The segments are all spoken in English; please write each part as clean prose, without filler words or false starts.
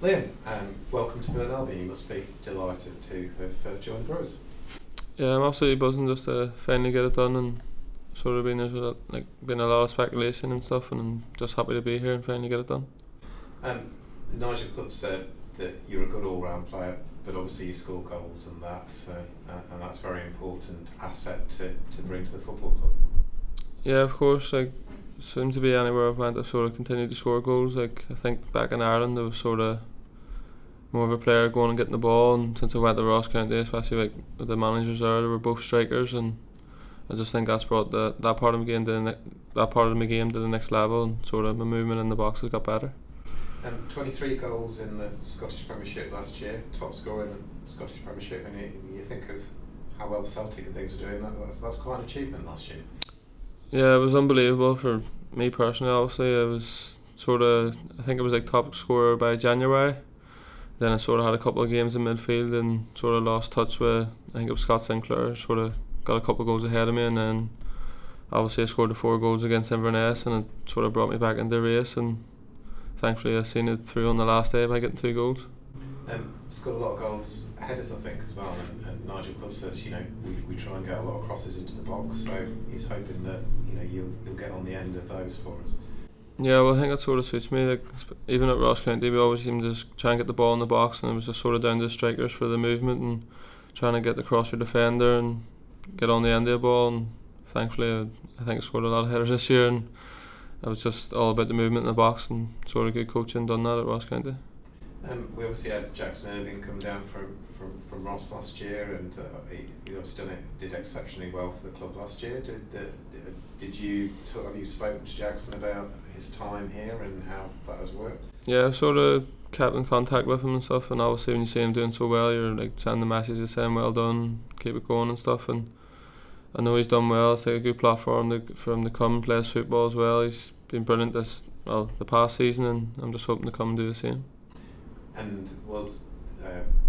Liam, welcome to Burton Albion. You must be delighted to have joined the Brewers. Yeah, I'm absolutely buzzing just to finally get it done, and sort of there's been a lot of speculation and stuff, and I'm just happy to be here and finally get it done. Nigel Clough said that you're a good all-round player, but obviously you score goals and that, so and that's a very important asset to bring to the football club. Yeah, of course. Seems to be anywhere I've went, I've sort of continued to score goals. I think back in Ireland, I was sort of more of a player going and getting the ball, and since I went to Ross County, especially with the managers there, they were both strikers, and I just think that's brought that part of my game to the next level, and sort of my movement in the box has got better. 23 goals in the Scottish Premiership last year, top scorer in the Scottish Premiership, and you think of how well Celtic and things are doing. That's quite an achievement last year. Yeah, it was unbelievable for me personally. Obviously, I was I think it was top scorer by January. Then I sort of had a couple of games in midfield and sort of lost touch with, I think it was Scott Sinclair, sort of got a couple of goals ahead of me, and then obviously I scored the 4 goals against Inverness, and it sort of brought me back into the race, and thankfully I seen it through on the last day by getting 2 goals. Scored a lot of goals ahead of us, I think, as well, and Nigel Clough says, we try and get a lot of crosses into the box, so he's hoping that you'll get on the end of those for us. Yeah, well, I think that sort of suits me. Even at Ross County, we always seemed to just try and get the ball in the box, and it was just sort of down to the strikers for the movement and trying to get across your defender and get on the end of the ball. And thankfully, I think I scored a lot of headers this year, and it was just all about the movement in the box, and sort of good coaching done that at Ross County. We obviously had Jackson Irving come down from Ross last year, and he's obviously did exceptionally well for the club last year. Have you spoken to Jackson about his time here and how that has worked? Yeah, I've sort of kept in contact with him and stuff, and obviously when you see him doing so well, you're sending messages saying well done, keep it going and stuff, and I know he's done well. It's a good platform for him to come and play his football as well. He's been brilliant the past season, and I'm just hoping to come and do the same. And was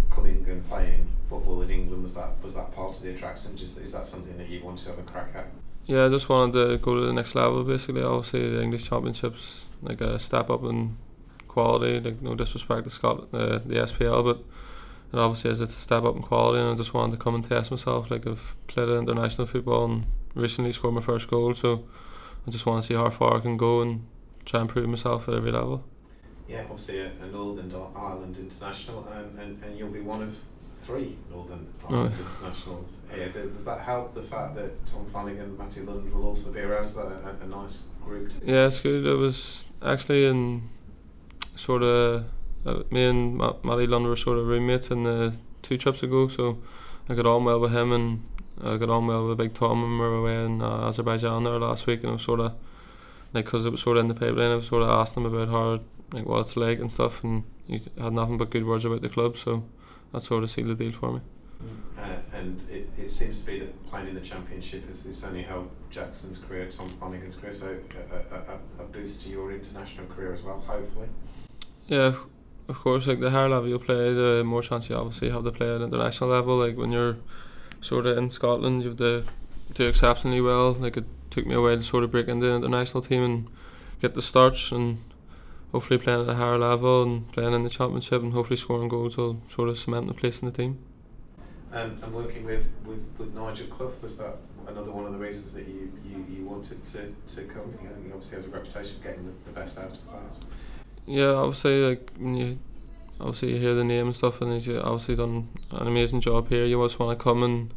coming and playing football in England, was that part of the attraction? Is that something that you wanted to have a crack at? Yeah, I just wanted to go to the next level basically. Obviously the English Championships a step up in quality, no disrespect to Scotland, the SPL, but it obviously is a step up in quality, and I just wanted to come and test myself. I've played international football and recently scored my first goal, so I just want to see how far I can go and try and prove myself at every level. Yeah, obviously a Northern Ireland international, and you'll be one of 3 Northern Ireland internationals here. Does that help, the fact that Tom Flanagan and Matty Lund will also be around? Is that a nice group? Yeah, it's good. It was actually in me and Matty Lund were sort of roommates in the 2 trips ago, so I got on well with him, and I got on well with Big Tom when we were away in Azerbaijan there last week, and I was sort of because it was sort of in the pipeline, I was sort of asked him about how what it's like and stuff, and he had nothing but good words about the club, so that sort of sealed the deal for me. And it seems to be that playing in the Championship has only helped Jackson's career, Tom Flanagan's career, so a boost to your international career as well, hopefully. Yeah, of course. The higher level you play, the more chance you obviously have to play at international level. When you're sort of in Scotland, you have to do exceptionally well. It took me a while to sort of break into the international team and get the starts, and hopefully playing at a higher level and playing in the Championship and hopefully scoring goals will sort of cement my place in the team. And working with Nigel Clough, was that another one of the reasons that you wanted to come? He obviously has a reputation of getting the best out of players. Yeah, obviously when you hear the name and stuff, and he's obviously done an amazing job here, you always want to come, and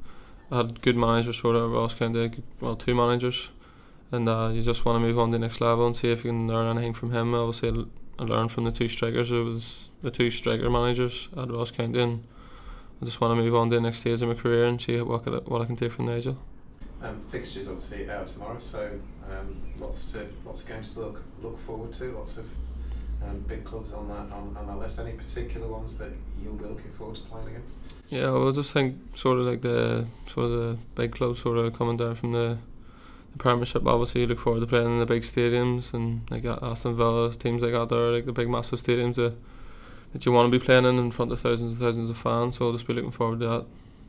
I had good managers sort of at Ross County, 2 managers, and you just want to move on to the next level and see if you can learn anything from him. Obviously I learned from the 2 strikers. It was the 2 striker managers at Ross County, and I just want to move on to the next stage of my career and see what I can take from Nigel. Fixtures obviously out tomorrow, so lots of games to look forward to. Lots of big clubs on that list. Any particular ones that you'll be looking forward to playing against? Yeah, well, I just think the big clubs sort of coming down from the Premiership. Obviously, you look forward to playing in the big stadiums, and Aston Villa, teams like that there, the big massive stadiums that you want to be playing in front of thousands and thousands of fans. So I'll just be looking forward to that.